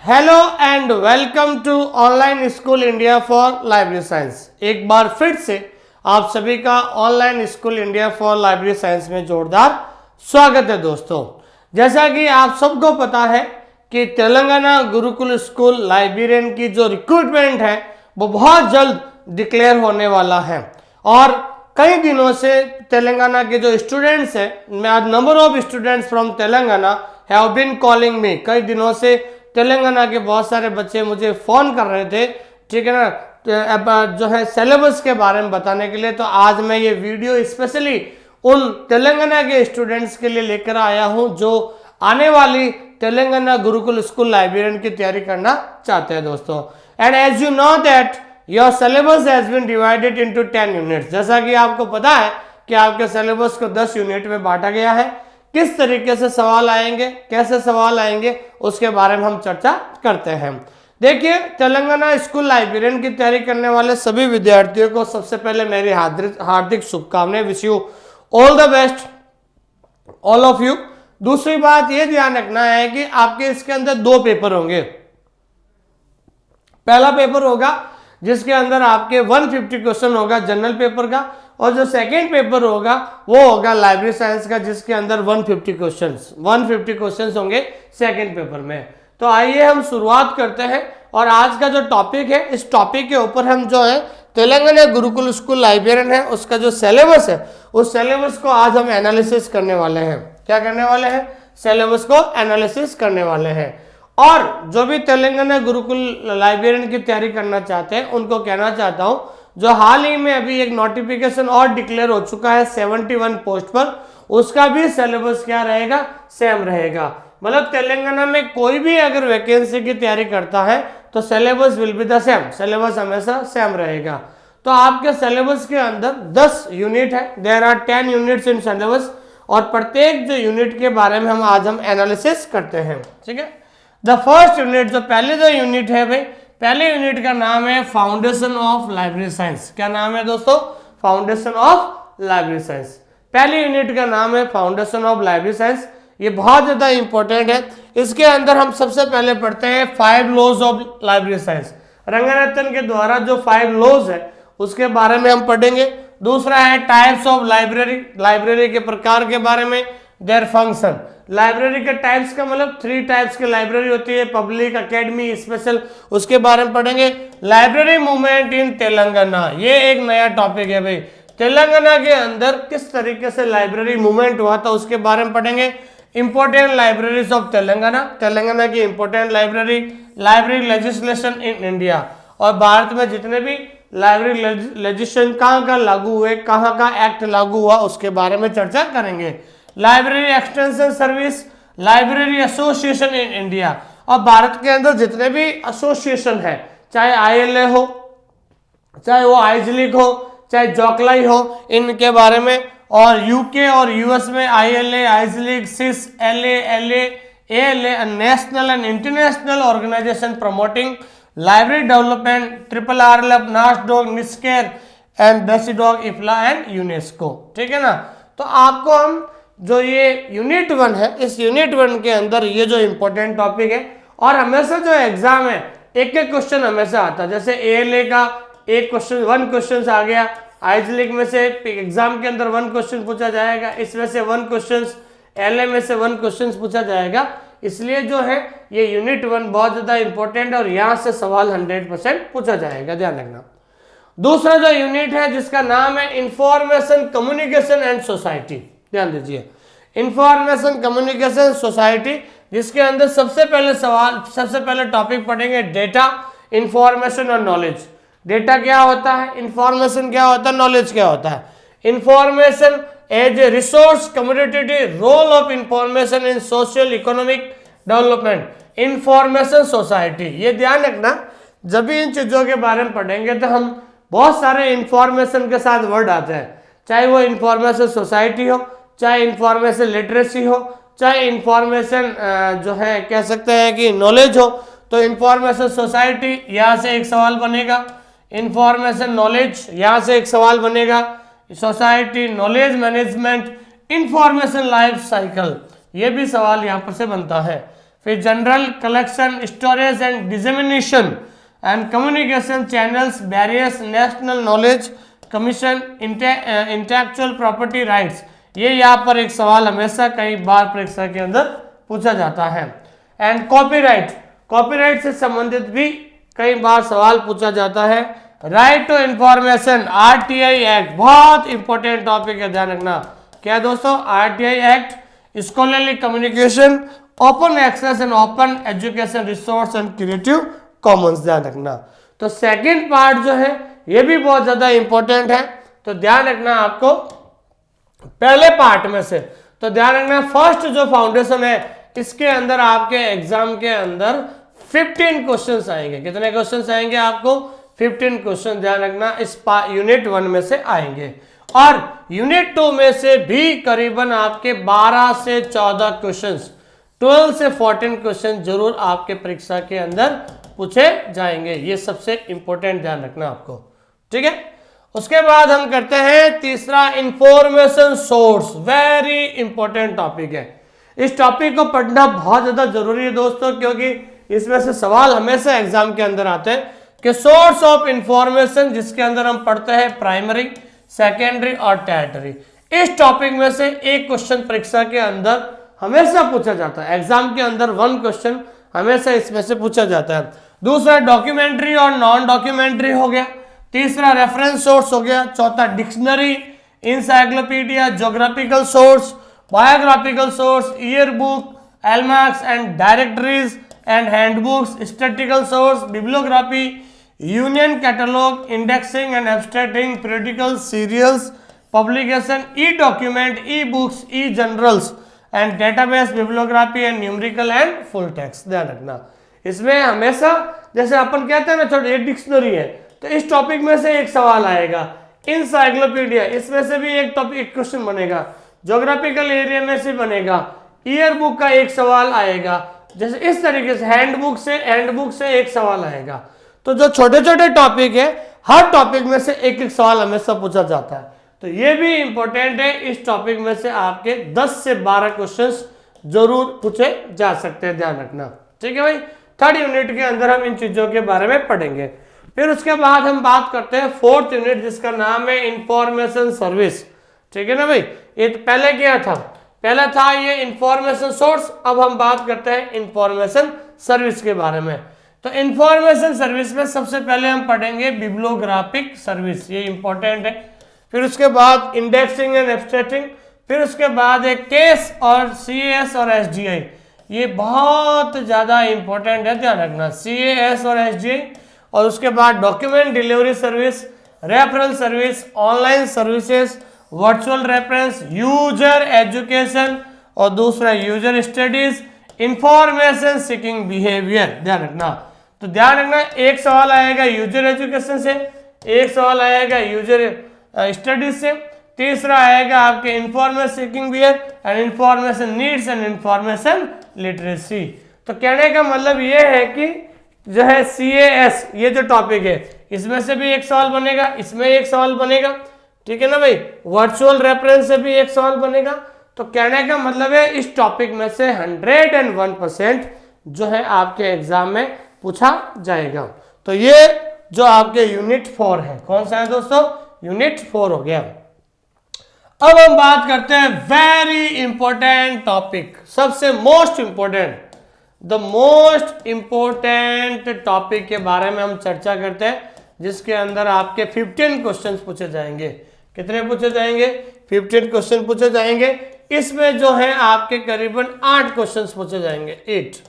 Hello and welcome to online school India for library science. एक बार फिर से आप सभी का online school India for library science में जोरदार स्वागत है दोस्तों। जैसा कि आप सबको पता है कि तेलंगाना गुरुकुल स्कूल लाइब्रेरियन की जो रिक्रूटमेंट है वो बहुत जल्द डिक्लेयर होने वाला है और कई दिनों से तेलंगाना के जो स्टूडेंट्स हैं, number of students from Telangana have been calling me. कई दिनों से तेलंगाना के बहुत सारे बच्चे मुझे फ़ोन कर रहे थे, ठीक है ना, जो है सिलेबस के बारे में बताने के लिए। तो आज मैं ये वीडियो स्पेशली उन तेलंगाना के स्टूडेंट्स के लिए लेकर आया हूं जो आने वाली तेलंगाना गुरुकुल स्कूल लाइब्रेरियन की तैयारी करना चाहते हैं दोस्तों। And as you know that your syllabus has been divided into 10 units. जैसा कि आपको पता है कि आपके सिलेबस को 10 यूनिट में बांटा गया है। किस तरीके से सवाल आएंगे, कैसे सवाल आएंगे, उसके बारे में हम चर्चा करते हैं। देखिए, तेलंगाना स्कूल लाइब्रेरियन की तैयारी करने वाले सभी विद्यार्थियों को सबसे पहले मेरी हार्दिक शुभकामनाएं। Wish you all the best all of you. दूसरी बात ये ध्यान रखना है कि आपके इसके अंदर 2 पेपर होंगे। पहला पेपर होगा जिसके अंदर आपके 150 क्वेश्चन होगा जनरल पेपर का, और जो सेकेंड पेपर होगा वो होगा लाइब्रेरी साइंस का जिसके अंदर 150 क्वेश्चंस होंगे सेकेंड पेपर में। तो आइए हम शुरुआत करते हैं और आज का जो टॉपिक है, इस टॉपिक के ऊपर हम जो है तेलंगाना गुरुकुल स्कूल लाइब्रेरियन है उसका जो सिलेबस है उस सिलेबस को आज हम एनालिसिस करने वाले हैं। क्या करने वाले हैं? सिलेबस को एनालिसिस करने वाले हैं। और जो भी तेलंगाना गुरुकुल लाइब्रेरियन की तैयारी करना चाहते हैं उनको कहना चाहता हूं, जो हाल ही में अभी एक नोटिफिकेशन और डिक्लेयर हो चुका है 71 पोस्ट पर, उसका भी सिलेबस क्या रहेगा? सेम रहेगा। मतलब तेलंगाना में कोई भी अगर वैकेंसी की तैयारी करता है तो syllabus will be the same, syllabus हमेशा सेम रहेगा। तो आपके सिलेबस के अंदर 10 यूनिट है, there are 10 units in syllabus, और प्रत्येक जो यूनिट के बारे में आज हम एनालिसिस करते हैं। ठीक है, द फर्स्ट यूनिट, जो पहले जो यूनिट है भाई, पहले यूनिट का नाम है फाउंडेशन ऑफ लाइब्रेरी साइंस। क्या नाम है दोस्तों? Foundation of library science. पहले यूनिट का नाम है फाउंडेशन ऑफ लाइब्रेरी साइंस। ये बहुत ज्यादा इंपॉर्टेंट है। इसके अंदर हम सबसे पहले पढ़ते हैं 5 laws of library science. Ranganathan के द्वारा जो 5 लॉज है उसके बारे में हम पढ़ेंगे। दूसरा है टाइप्स ऑफ लाइब्रेरी, लाइब्रेरी के प्रकार के बारे में, देयर फंक्शन। लाइब्रेरी के टाइप्स का मतलब 3 टाइप्स की लाइब्रेरी होती है, पब्लिक, एकेडमी, स्पेशल, उसके बारे में पढ़ेंगे। लाइब्रेरी मूवमेंट इन तेलंगाना, ये एक नया टॉपिक है भाई। तेलंगाना के अंदर किस तरीके से लाइब्रेरी मूवमेंट हुआ था उसके बारे में पढ़ेंगे। Important libraries of Telangana, Telangana की important library, library legislation in India, और भारत में जितने भी लाइब्रेरी लेजिस्लेशन कहाँ लागू हुए, कहाँ का एक्ट लागू हुआ, उसके बारे में चर्चा करेंगे। Library extension service, library association in India, और भारत के अंदर जितने भी एसोसिएशन है, चाहे ILA हो, चाहे वो आइजलिक हो, चाहे जोकलाई हो, इनके बारे में। और यूके और यूएस में ILA, आइजलिक, सिस, LA, ALA, national and international organisation promoting library development, RRLF, NASSDOC, NISCAIR and DESIDOC, IFLA and UNESCO. ठीक है ना। तो आपको हम जो ये यूनिट 1 है, इस यूनिट 1 के अंदर ये जो इंपॉर्टेंट टॉपिक है, और हमेशा जो एग्जाम है एक क्वेश्चन हमेशा आता है। जैसे ALA का एक क्वेश्चन, 1 क्वेश्चन आ गया, आइजलिक में से एग्जाम के अंदर 1 क्वेश्चन पूछा जाएगा, इसमें से 1 क्वेश्चन, LA में से 1 क्वेश्चन पूछा जाएगा। इसलिए जो है ये यूनिट 1 बहुत ज्यादा इंपॉर्टेंट है और यहाँ से सवाल 100% पूछा जाएगा, ध्यान रखना। दूसरा जो यूनिट है जिसका नाम है इंफॉर्मेशन कम्युनिकेशन एंड सोसाइटी, ध्यान दीजिए, इंफॉर्मेशन कम्युनिकेशन सोसाइटी, जिसके अंदर सबसे पहले टॉपिक पढ़ेंगे डेटा, इंफॉर्मेशन और नॉलेज। डेटा क्या होता है, इंफॉर्मेशन क्या होता है, नॉलेज क्या होता है। Information as a resource community, role of information in social economic development, information society. ये ध्यान रखना, जब भी इन चीजों के बारे में पढ़ेंगे तो हम बहुत सारे इंफॉर्मेशन के साथ वर्ड आते हैं, चाहे वो इंफॉर्मेशन सोसाइटी हो, चाहे इंफॉर्मेशन लिटरेसी हो, चाहे इंफॉर्मेशन जो है कह सकते हैं कि नॉलेज हो। तो इंफॉर्मेशन सोसाइटी, यहाँ से एक सवाल बनेगा। इंफॉर्मेशन नॉलेज, यहाँ से एक सवाल बनेगा। Society, knowledge management, information life cycle, ये भी सवाल यहाँ पर से बनता है। फिर general collection, storage and dissemination and communication channels, barriers, national knowledge commission, intellectual property rights. ये यहाँ पर एक सवाल हमेशा कई बार परीक्षा के अंदर पूछा जाता है। एंड कॉपीराइट, कॉपीराइट से संबंधित भी कई बार सवाल पूछा जाता है। Right to information, RTI act, बहुत इंपॉर्टेंट टॉपिक है, ध्यान रखना। क्या है दोस्तों? RTI act, scholarly communication, open access and open education resource and creative commons, ध्यान रखना। तो सेकंड पार्ट जो है ये भी बहुत ज्यादा इंपॉर्टेंट है, तो ध्यान रखना आपको पहले पार्ट में से। तो ध्यान रखना फर्स्ट जो फाउंडेशन है इसके अंदर आपके एग्जाम के अंदर 15 क्वेश्चंस आएंगे। कितने क्वेश्चंस आएंगे आपको? 15 क्वेश्चन, ध्यान रखना इस यूनिट 1 में से आएंगे। और यूनिट 2 में से भी करीबन आपके 12 से 14 क्वेश्चंस, 12 से 14 क्वेश्चन जरूर आपके परीक्षा के अंदर पूछे जाएंगे। ये सबसे इंपॉर्टेंट ध्यान रखना आपको, ठीक है। उसके बाद हम करते हैं तीसरा, information source, very important topic है। इस टॉपिक को पढ़ना बहुत ज्यादा जरूरी है दोस्तों, क्योंकि इसमें से सवाल हमेशा एग्जाम के अंदर आते हैं कि सोर्स ऑफ इंफॉर्मेशन, जिसके अंदर हम पढ़ते हैं प्राइमरी, सेकेंडरी और टर्शियरी। इस टॉपिक में से एक क्वेश्चन परीक्षा के अंदर हमेशा पूछा जाता है, एग्जाम के अंदर 1 क्वेश्चन हमेशा इसमें से पूछा जाता है। दूसरा डॉक्यूमेंट्री और नॉन डॉक्यूमेंट्री हो गया, तीसरा रेफरेंस सोर्स हो गया, चौथा dictionary, encyclopaedia, geographical source, biographical source, year book, almanacs and directories and handbooks, statistical source, bibliography, union catalogue, indexing and abstracting, periodical, serials, publication, e document, e books, e journals and database, bibliography and numerical and full text. ध्यान रखना इसमें हमेशा जैसे अपन कहते हैं ना छोटे, ये डिक्शनरी है तो इस टॉपिक में से एक सवाल आएगा। इंसाइक्लोपीडिया, इसमें से भी एक टॉपिक, एक क्वेश्चन बनेगा। ज्योग्राफिकल एरिया में से बनेगा। ईयर बुक का एक सवाल आएगा। जैसे इस तरीके से हैंडबुक से एक सवाल आएगा। तो जो छोटे छोटे टॉपिक है, हर टॉपिक में से एक एक सवाल हमेशा पूछा जाता है। तो ये भी इंपॉर्टेंट है, इस टॉपिक में से आपके 10 से 12 क्वेश्चंस जरूर पूछे जा सकते हैं, ध्यान रखना, ठीक है भाई। थर्ड यूनिट के अंदर हम इन चीजों के बारे में पढ़ेंगे। फिर उसके बाद हम बात करते हैं फोर्थ यूनिट, जिसका नाम है इंफॉर्मेशन सर्विस, ठीक है ना भाई। ये तो पहले क्या था? पहला था ये इंफॉर्मेशन सोर्स, अब हम बात करते हैं इंफॉर्मेशन सर्विस के बारे में। तो इंफॉर्मेशन सर्विस में सबसे पहले हम पढ़ेंगे बिब्लियोग्राफिक सर्विस, ये इंपॉर्टेंट है। फिर उसके बाद इंडेक्सिंग एंड एब्स्ट्रैक्टिंग, फिर उसके बाद एक केस और सीएएस और एसडीआई, ये बहुत ज्यादा इंपॉर्टेंट है, ध्यान रखना, सीएएस और एसडीआई। और उसके बाद document delivery service, referral service, online services, virtual reference, user education और दूसरा user studies, information seeking behaviour, ध्यान रखना। तो ध्यान रखना एक सवाल आएगा यूजर एजुकेशन से, एक सवाल आएगा यूजर स्टडीज से, तीसरा आएगा आपके information seeking behaviour and information needs and information literacy. तो कहने का मतलब ये है कि जो है सीएएस, ये जो टॉपिक है इसमें से भी एक सवाल बनेगा, इसमें एक सवाल बनेगा, ठीक है ना भाई। वर्चुअल रेफरेंस से भी एक सवाल बनेगा। तो कहने का मतलब है इस टॉपिक में से 101% जो है आपके एग्जाम में पूछा जाएगा। तो ये जो आपके यूनिट 4 है, कौन सा है दोस्तों? यूनिट 4 हो गया। अब हम बात करते हैं वेरी इंपॉर्टेंट टॉपिक, सबसे most important, the most important topic के बारे में हम चर्चा करते हैं, जिसके अंदर आपके 15 क्वेश्चन पूछे जाएंगे। कितने पूछे जाएंगे? 15 क्वेश्चन पूछे जाएंगे। इसमें जो है आपके करीबन 8 क्वेश्चन पूछे जाएंगे, 8।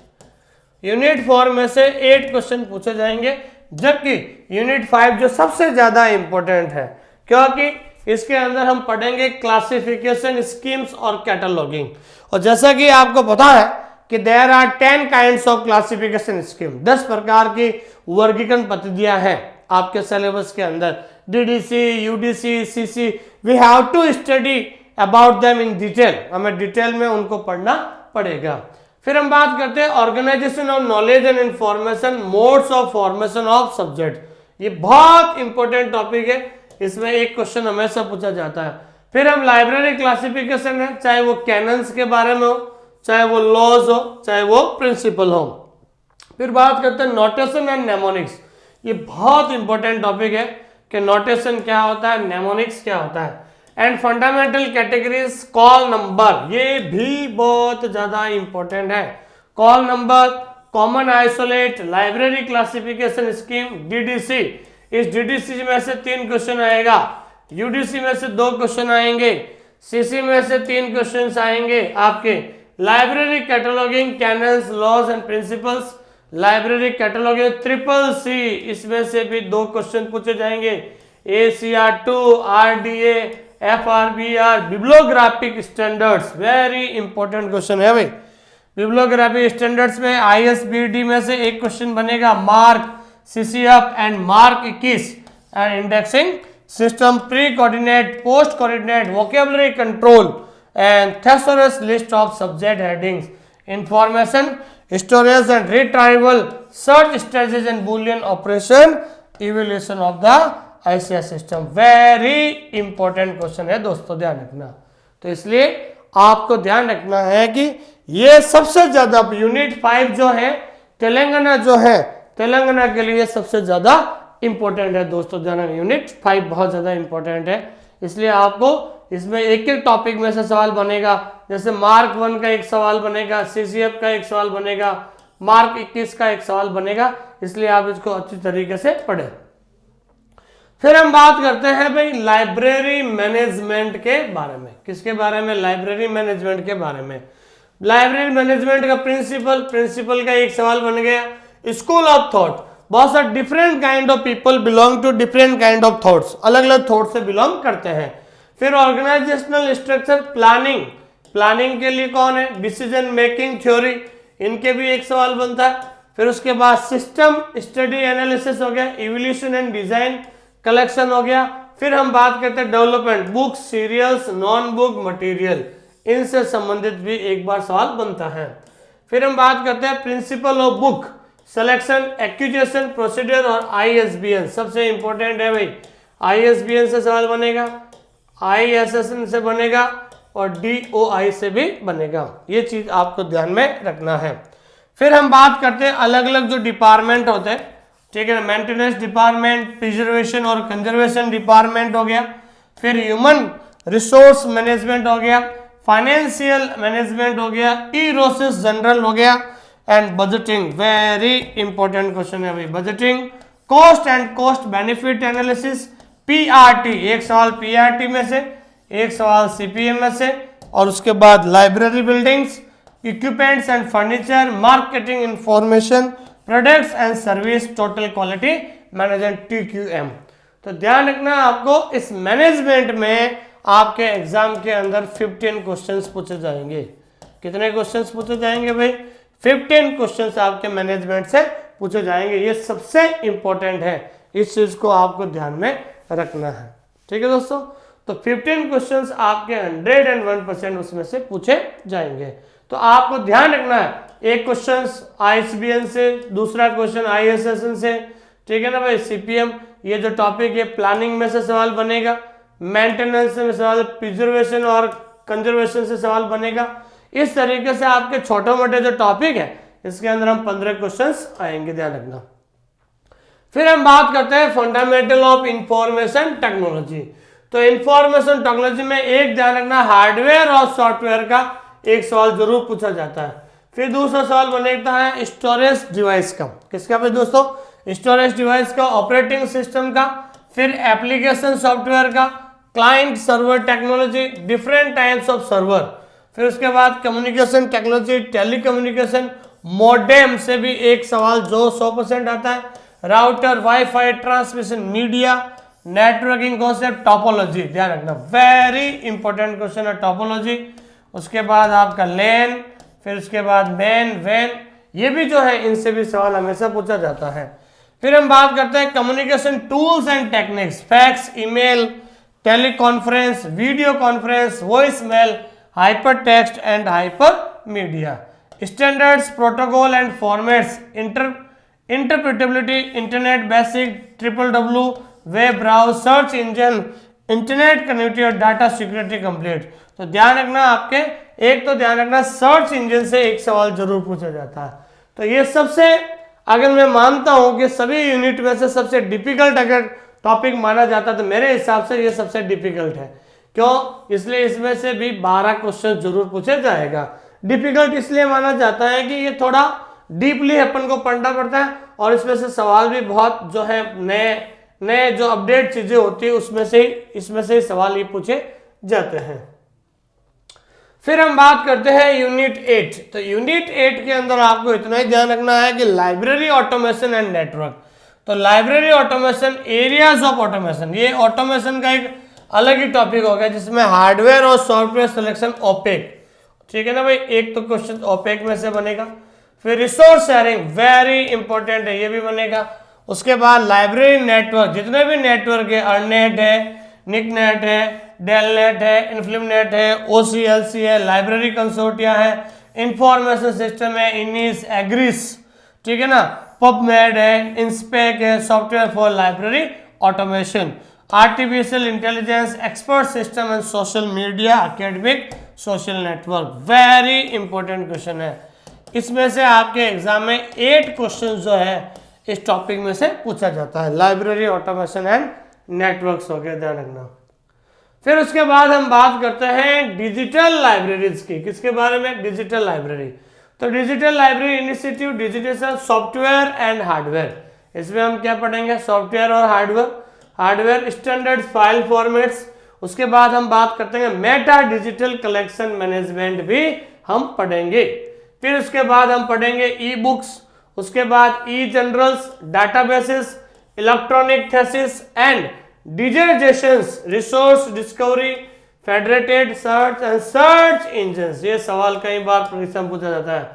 यूनिट 4 में से 8 क्वेश्चन पूछे जाएंगे, जबकि यूनिट 5 जो सबसे ज्यादा इंपॉर्टेंट है, क्योंकि इसके अंदर हम पढ़ेंगे क्लासिफिकेशन स्कीम्स और कैटलॉगिंग। और जैसा कि आपको पता है कि there are 10 kinds of classification scheme, 10 प्रकार की वर्गीकरण पद्धतियां हैं आपके सिलेबस के अंदर। DDC, UDC, CC, we have to study about them in detail, हमें डिटेल में उनको पढ़ना पड़ेगा। फिर हम बात करते हैं organisation of knowledge and information, modes of formation of subject, ये बहुत इंपॉर्टेंट टॉपिक है, इसमें एक क्वेश्चन हमेशा पूछा जाता है। फिर हम लाइब्रेरी क्लासिफिकेशन है, चाहे वो कैनन्स के बारे में हो, चाहे वो लॉज हो, चाहे वो प्रिंसिपल हो। फिर बात करते हैं नोटेशन एंड नेमोनिक्स। ये बहुत इंपॉर्टेंट टॉपिक है कि नोटेशन क्या होता है, नेमोनिक्स क्या होता है। And fundamental categories, call number, ये भी बहुत ज्यादा इंपॉर्टेंट है। Call number, common isolate, library classification scheme, DDC. इस डीडीसी में से 3 क्वेश्चन आएगा, यूडीसी में से 2 क्वेश्चन आएंगे, सीसी में से 3 क्वेश्चन आएंगे आपके। Library cataloguing, canons, laws and principles, library cataloguing triple C, इसमें से भी 2 क्वेश्चन पूछे जाएंगे। ACR2, RDA, FRBR, bibliographic standards, very important question है भाई। बिब्लियोग्राफिक स्टैंडर्ड्स में ISBD में से एक क्वेश्चन बनेगा, mark, CCF and mark 21 and indexing system, pre coordinate, post coordinate, vocabulary control and thesaurus list of subject headings, information storage and retrieval, search strategies and Boolean operation, evaluation of the ICS system. Very important question है दोस्तों, ध्यान रखना। तो इसलिए आपको ध्यान रखना है कि ये सबसे ज्यादा यूनिट 5 जो है तेलंगाना जो है, तेलंगाना के लिए सबसे ज्यादा इंपॉर्टेंट है दोस्तों। ध्यान, यूनिट 5 बहुत ज्यादा इंपॉर्टेंट है। इसलिए आपको इसमें एक एक टॉपिक में से सवाल बनेगा। जैसे मार्क 1 का एक सवाल बनेगा, CCF का एक सवाल बनेगा, मार्क 21 का एक सवाल बनेगा। इसलिए आप इसको अच्छी तरीके से पढ़ें। फिर हम बात करते हैं भाई लाइब्रेरी मैनेजमेंट के बारे में। किसके बारे में? लाइब्रेरी मैनेजमेंट के बारे में। लाइब्रेरी मैनेजमेंट का प्रिंसिपल का एक सवाल बन गया। स्कूल ऑफ थॉट, बहुत सारे different kind of people belong to different kind of thoughts, अलग अलग थॉट से बिलोंग करते हैं। फिर ऑर्गेनाइजेशनल स्ट्रक्चर, प्लानिंग के लिए कौन है? डिसीजन मेकिंग थ्योरी, इनके भी एक सवाल बनता है। फिर उसके बाद सिस्टम स्टडी एनालिसिस हो गया, इवोल्यूशन एंड डिजाइन कलेक्शन हो गया। फिर हम बात करते हैं development, books, serials, non book material, इनसे संबंधित भी एक बार सवाल बनता है। फिर हम बात करते हैं principle of book, selection, acquisition, procedure और ISBN। सबसे इंपॉर्टेंट है भाई, ISBN से सवाल बनेगा, ISSN से बनेगा और DOI से भी बनेगा। ये चीज आपको ध्यान में रखना है। फिर हम बात करते हैं अलग अलग जो डिपार्टमेंट होते हैं, ठीक है ना। मेंटेनेंस डिपार्टमेंट, प्रिजर्वेशन और कंजर्वेशन डिपार्टमेंट हो गया। फिर ह्यूमन रिसोर्स मैनेजमेंट हो गया, फाइनेंशियल मैनेजमेंट हो गया, ई-रिसोर्स जनरल हो गया and budgeting. Very important question है भाई budgeting. Cost and cost benefit analysis, PRT, एक सवाल PRT में से, एक सवाल CPM में से। और उसके बाद library buildings, equipments and furniture, marketing information, products and service, total quality management, TQM। तो ध्यान रखना आपको, इस मैनेजमेंट में आपके एग्जाम के अंदर 15 क्वेश्चंस पूछे जाएंगे। कितने क्वेश्चंस पूछे जाएंगे भाई? 15 क्वेश्चंस आपके मैनेजमेंट से पूछे जाएंगे। ये सबसे इंपॉर्टेंट है, इस चीज को आपको ध्यान में रखना है, ठीक है दोस्तों। तो 15 क्वेश्चंस आपके 101% उसमें से पूछे जाएंगे। तो आपको ध्यान रखना है, एक क्वेश्चन ISBN से, दूसरा क्वेश्चन ISSN से, ठीक है ना भाई। CPM, ये जो टॉपिक है प्लानिंग में से सवाल बनेगा, मेंटेनेंस में सवाल, प्रिजर्वेशन और कंजर्वेशन से सवाल बनेगा। इस तरीके से आपके छोटे मोटे जो टॉपिक है इसके अंदर हम 15 क्वेश्चंस आएंगे, ध्यान रखना। फिर हम बात करते हैं फंडामेंटल ऑफ इंफॉर्मेशन टेक्नोलॉजी। तो इंफॉर्मेशन टेक्नोलॉजी में एक ध्यान रखना, हार्डवेयर और सॉफ्टवेयर का एक सवाल जरूर पूछा जाता है। फिर दूसरा सवाल बनेगा है स्टोरेज डिवाइस का। किसका भाई दोस्तों? स्टोरेज डिवाइस का, ऑपरेटिंग सिस्टम का, फिर एप्लीकेशन सॉफ्टवेयर का, client server technology, different types of server. फिर उसके बाद कम्युनिकेशन टेक्नोलॉजी, टेलीकम्युनिकेशन, मॉडेम से भी एक सवाल जो 100% आता है, router, wifi, transmission media, networking concept, topology. ध्यान रखना, वेरी इंपॉर्टेंट क्वेश्चन है टोपोलॉजी। उसके बाद आपका लेन, फिर उसके बाद मैन, वैन, ये भी जो है इनसे भी सवाल हमेशा पूछा जाता है। फिर हम बात करते हैं communication tools and techniques, fax, email, teleconference, video conference, voice mail, hyper text and hyper media, standards, protocol and formats, interpretability, internet basic, WWW, web browse, search engine, internet connectivity और डाटा सिक्योरिटी कंप्लीट। तो ध्यान रखना आपके, एक तो ध्यान रखना search engine से एक सवाल जरूर पूछा जाता है। तो ये सबसे, अगर मैं मानता हूं कि सभी यूनिट में से सबसे डिफिकल्ट अगर टॉपिक माना जाता तो मेरे हिसाब से ये सबसे डिफिकल्ट है। क्यों? इसलिए इसमें से भी 12 क्वेश्चन जरूर पूछे जाएगा। डिफिकल्ट इसलिए माना जाता है कि ये थोड़ा डीपली अपन को पढ़ना पड़ता है और इसमें से सवाल भी बहुत जो है नए नए जो अपडेट चीजें होती है इसमें से सवाल ये पूछे जाते हैं। फिर हम बात करते हैं यूनिट 8। तो यूनिट 8 के अंदर आपको इतना ही ध्यान रखना है कि लाइब्रेरी ऑटोमेशन एंड नेटवर्क। तो library automation, areas of automation, ये ऑटोमेशन का एक अलग ही टॉपिक हो गया जिसमें हार्डवेयर और सॉफ्टवेयर सिलेक्शन ओपेक, ठीक है ना भाई, एक तो क्वेश्चन ओपेक में से बनेगा। फिर रिसोर्स शेयरिंग वेरी इंपॉर्टेंट है, ये भी बनेगा। उसके बाद लाइब्रेरी नेटवर्क, जितने भी नेटवर्क है, अर्नेट है, निकनेट है, डेलनेट है, इन्फ्लिमनेट है, ओसीएलसी है, लाइब्रेरी कंसोर्टिया है, इंफॉर्मेशन सिस्टम है, इनिस, एग्रिस, ठीक है ना, पबमेड है, इंस्पेक है, software for library automation, artificial intelligence, expert system and social media, academic social network. Very important question है। इसमें से आपके एग्जाम में 8 क्वेश्चन जो है इस टॉपिक में से पूछा जाता है। लाइब्रेरी ऑटोमेशन एंड नेटवर्क्स हो गया, ध्यान रखना। फिर उसके बाद हम बात करते हैं डिजिटल लाइब्रेरीज की। किसके बारे में? Digital library. तो digital library initiative, digital software and hardware. इसमें हम क्या पढ़ेंगे? सॉफ्टवेयर और हार्डवेयर स्टैंडर्ड फाइल फॉर्मेट्स। उसके बाद हम बात करते हैं मेटा डिजिटल कलेक्शन मैनेजमेंट भी हम पढ़ेंगे। फिर उसके बाद हम पढ़ेंगे ई बुक्स, उसके बाद e journals, databases, electronic thesis and digitisations, resource discovery, federated search and search engines. ये सवाल कई बार परीक्षा में पूछा जाता है।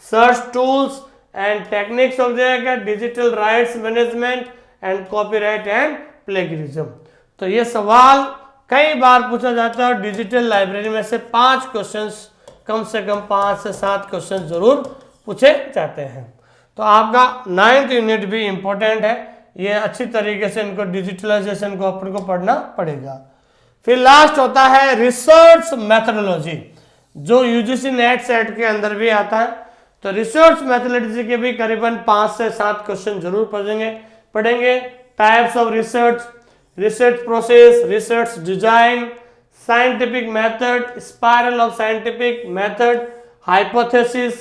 सर्च टूल्स एंड टेक्निक्स हो जाएगा, digital rights management and copyright and plagiarism. तो ये सवाल कई बार पूछा जाता है और डिजिटल लाइब्रेरी में से 5 क्वेश्चंस, कम से कम 5 से 7 क्वेश्चन जरूर पूछे जाते हैं। तो आपका 9th यूनिट भी इंपॉर्टेंट है, ये अच्छी तरीके से इनको डिजिटलाइजेशन को अपन को पढ़ना पड़ेगा। फिर लास्ट होता है रिसर्च मेथोडोलॉजी, जो यूजीसी नेट सेट के अंदर भी आता है। तो रिसर्च मेथोडोलॉजी के भी करीबन 5 से 7 क्वेश्चन जरूर पढ़ेंगे। Types of research process, research design, scientific method, spiral of scientific method, hypothesis,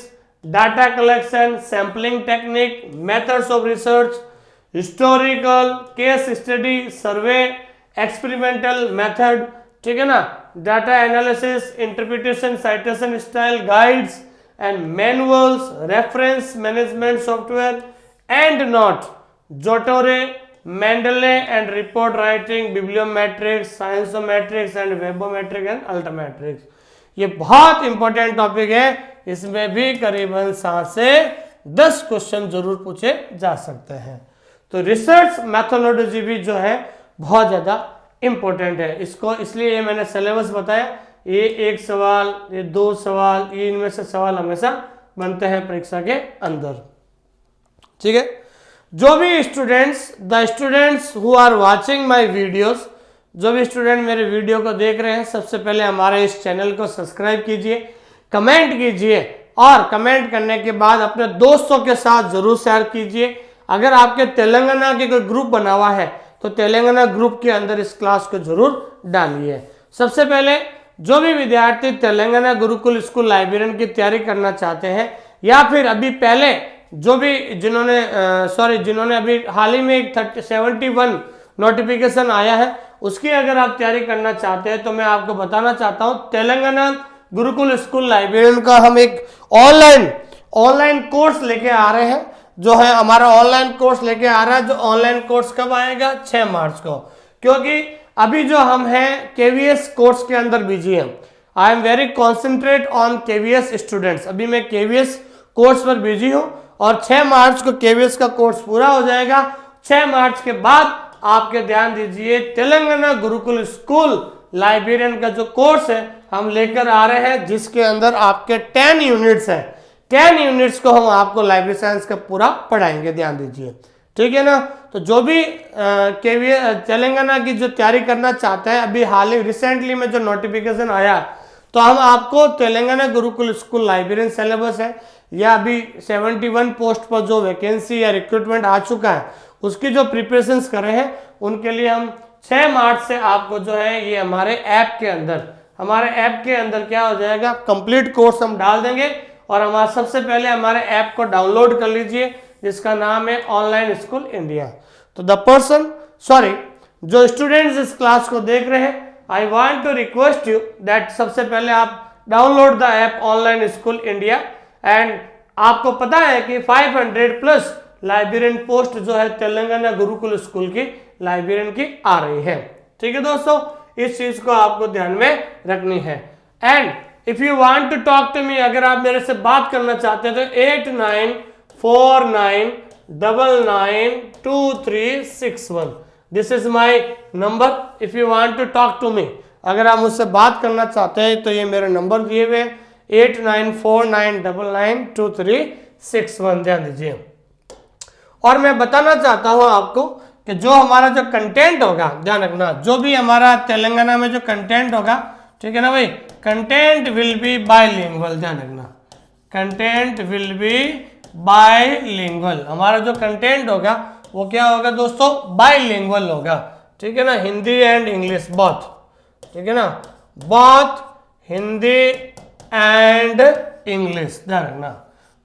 data collection, sampling technique, methods of research, historical, case study, survey, experimental method, ठीक है ना, data analysis, interpretation, citation style, guides and manuals, reference management software EndNote, Zotero, Mendeley and report writing, bibliometrics, scientometrics and webometric and altmetrics. ये बहुत important topic है, इसमें भी करीबन 7 से 10 क्वेश्चन जरूर पूछे जा सकते हैं। तो रिसर्च मैथोडोलॉजी भी जो है बहुत ज्यादा इंपॉर्टेंट है। इसको इसलिए मैंने सिलेबस बताया, ये 1 सवाल, ये 2 सवाल, ये इनमें से सवाल हमेशा बनते हैं परीक्षा के अंदर, ठीक है। जो भी students who are watching my videos, जो भी स्टूडेंट मेरे वीडियो को देख रहे हैं, सबसे पहले हमारे इस चैनल को सब्सक्राइब कीजिए, कमेंट कीजिए और कमेंट करने के बाद अपने दोस्तों के साथ जरूर शेयर कीजिए। अगर आपके तेलंगाना के कोई ग्रुप बना हुआ है तो तेलंगाना ग्रुप के अंदर इस क्लास को जरूर डालिए। सबसे पहले जो भी विद्यार्थी तेलंगाना गुरुकुल स्कूल लाइब्रेरियन की तैयारी करना चाहते हैं या फिर अभी पहले जो भी जिन्होंने अभी हाल ही में एक 71 नोटिफिकेशन आया है, उसकी अगर आप तैयारी करना चाहते हैं तो मैं आपको बताना चाहता हूं तेलंगाना गुरुकुल स्कूल लाइब्रेरियन का हम एक ऑनलाइन कोर्स लेके आ रहे हैं। जो है हमारा ऑनलाइन कोर्स लेके आ रहा है, जो ऑनलाइन कोर्स कब आएगा? 6 मार्च को। क्योंकि अभी जो हम हैं केवीएस कोर्स के अंदर बिजी हैं। I am very concentrate on KVS students. अभी मैं केवीएस कोर्स पर बिजी हूं और 6 मार्च को केवीएस का कोर्स पूरा हो जाएगा। 6 मार्च के बाद आपके ध्यान दीजिए तेलंगाना गुरुकुल स्कूल लाइब्रेरियन का जो कोर्स है हम लेकर आ रहे हैं, जिसके अंदर आपके 10 यूनिट्स हैं। 10 यूनिट्स को हम आपको लाइब्रेरी साइंस का पूरा पढ़ाएंगे, ध्यान दीजिए ठीक है ना। तो जो भी तेलंगाना की जो तैयारी करना चाहता है, अभी हाल ही रिसेंटली में जो नोटिफिकेशन आया, तो हम आपको Telangana Gurukul school librarian syllabus है या अभी 71 पोस्ट पर जो वैकेंसी या रिक्रूटमेंट आ चुका है उसकी जो प्रिपरेशंस कर रहे हैं, उनके लिए हम 6 मार्च से आपको जो है ये हमारे ऐप के अंदर क्या हो जाएगा, कंप्लीट कोर्स हम डाल देंगे। और हमारा सबसे पहले हमारे ऐप को डाउनलोड कर लीजिए जिसका नाम है ऑनलाइन स्कूल इंडिया। तो जो स्टूडेंट्स इस क्लास को देख रहे हैं, I want to request you that सबसे पहले आप download the app online school India. And आपको पता है कि 500 प्लस लाइब्रेरियन पोस्ट जो है तेलंगाना गुरुकुल स्कूल की लाइब्रेरियन की आ रही है। ठीक है दोस्तों, इस चीज को आपको ध्यान में रखनी है। And if you want to talk to me, अगर आप मेरे से बात करना चाहते हैं तो 8949992361 this is my number. If you want to talk to me, अगर आप मुझसे बात करना चाहते हैं तो ये मेरे नंबर दिए हुए 8949992361, ध्यान दीजिए। और मैं बताना चाहता हूं आपको कि जो हमारा जो कंटेंट होगा, ध्यान रखना, जो भी हमारा तेलंगाना में जो कंटेंट होगा, ठीक है ना भाई, कंटेंट विल बी बायलिंगुअल, ध्यान रखना, कंटेंट विल बी बायलिंगुअल। हमारा जो कंटेंट होगा वो क्या होगा दोस्तों, बायलिंगुअल होगा। ठीक है ना, हिंदी एंड इंग्लिश बोथ, ठीक है ना, बोथ हिंदी एंड इंग्लिश, ध्यान रखना,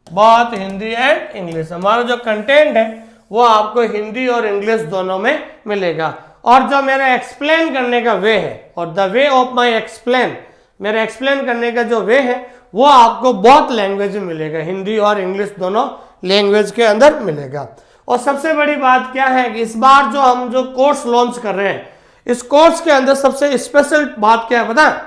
बोथ हिंदी एंड इंग्लिश। हमारा जो कंटेंट है वो आपको हिंदी और इंग्लिश दोनों में मिलेगा। और जो मेरा एक्सप्लेन करने का वे है, और the way of my explain, मेरा एक्सप्लेन करने का जो वे है वो आपको बहुत लैंग्वेज में मिलेगा, हिंदी और इंग्लिश दोनों लैंग्वेज के अंदर मिलेगा। और सबसे बड़ी बात क्या है कि इस बार जो कोर्स लॉन्च कर रहे हैं, इस कोर्स के अंदर सबसे स्पेशल बात क्या है पता है?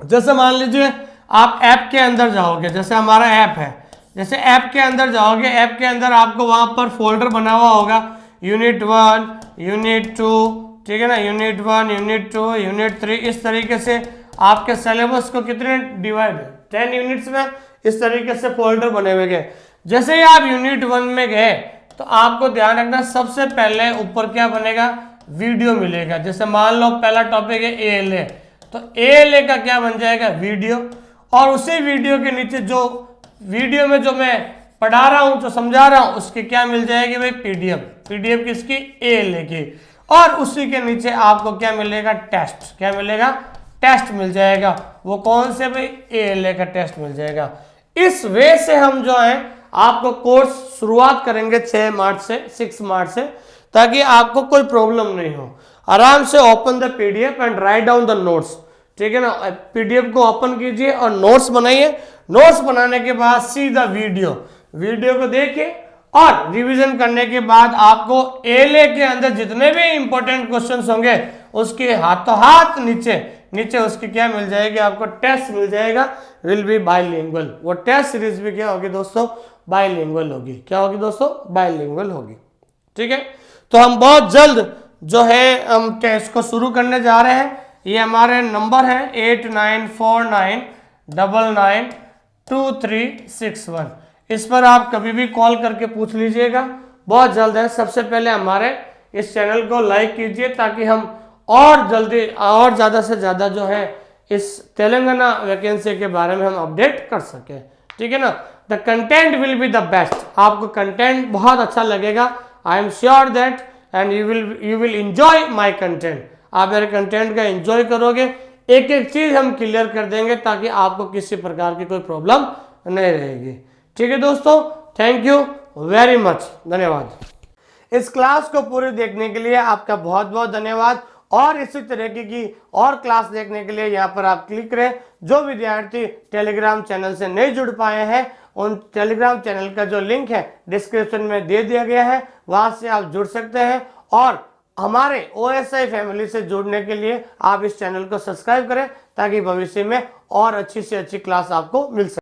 जैसे मान लीजिए आप ऐप के अंदर जाओगे, जैसे हमारा ऐप है, जैसे ऐप के अंदर जाओगे, ऐप के अंदर आपको वहां पर फोल्डर बना हुआ होगा, यूनिट 1, यूनिट 2, ठीक है ना, यूनिट 1, यूनिट 2, यूनिट 3, इस तरीके से आपके सिलेबस को कितने डिवाइड, 10 यूनिट्स में इस तरीके से फोल्डर बने हुए गए। जैसे ही आप यूनिट 1 में गए तो आपको ध्यान रखना, सबसे पहले ऊपर क्या बनेगा, वीडियो मिलेगा। जैसे मान लो पहला टॉपिक है ALA, तो ALA का क्या बन जाएगा, वीडियो। और उसी वीडियो के नीचे जो वीडियो में जो मैं पढ़ा रहा हूं, जो समझा रहा हूं, उसकी क्या मिल जाएगी भाई, PDF किसकी, ALA की। और उसी के नीचे आपको क्या मिलेगा, टेस्ट, क्या मिलेगा, टेस्ट मिल जाएगा। वो कौन से भाई, ALA का टेस्ट मिल जाएगा। इस वे से हम जो है आपको कोर्स शुरुआत करेंगे 6 मार्च से, ताकि आपको कोई प्रॉब्लम नहीं हो। आराम से open the PDF and write down the notes, ठीक है ना, PDF को ओपन कीजिए और नोट्स बनाइए। नोट्स बनाने के बाद सी द वीडियो को देखिए, और रिवीजन करने के बाद आपको ALA के अंदर जितने भी इंपॉर्टेंट क्वेश्चंस होंगे उसके हाथों हाथ नीचे उसकी क्या मिल जाएगी, आपको टेस्ट मिल जाएगा, विल बी बायलिंगुअल। वो टेस्ट सीरीज भी क्या होगी दोस्तों, बायलिंगुअल होगी। क्या होगी दोस्तों, बायलिंगुअल होगी। ठीक है, तो हम बहुत जल्द जो है हम टेस्ट को शुरू करने जा रहे हैं। ये हमारे नंबर है 8949992361। इस पर आप कभी भी कॉल करके पूछ लीजिएगा, बहुत जल्द है। सबसे पहले हमारे इस चैनल को लाइक कीजिए ताकि हम और जल्दी और ज़्यादा से ज़्यादा जो है इस तेलंगाना वैकेंसी के बारे में हम अपडेट कर सके। ठीक है ना, the content will be the best. आपको कंटेंट बहुत अच्छा लगेगा, I am sure that, and you will enjoy my content. आप मेरे कंटेंट का एंजॉय करोगे, एक एक चीज हम क्लियर कर देंगे ताकि आपको किसी प्रकार की कोई प्रॉब्लम नहीं रहेगी। ठीक है दोस्तों, थैंक यू वेरी मच, धन्यवाद। इस क्लास को पूरी देखने के लिए आपका बहुत बहुत धन्यवाद। और इसी तरीके की और क्लास देखने के लिए यहाँ पर आप क्लिक करें। जो विद्यार्थी टेलीग्राम चैनल से नहीं जुड़ पाए हैं, उन टेलीग्राम चैनल का जो लिंक है डिस्क्रिप्शन में दे दिया गया है, वहां से आप जुड़ सकते हैं। और हमारे OSI फैमिली से जुड़ने के लिए आप इस चैनल को सब्सक्राइब करें ताकि भविष्य में और अच्छी से अच्छी क्लास आपको मिल सके।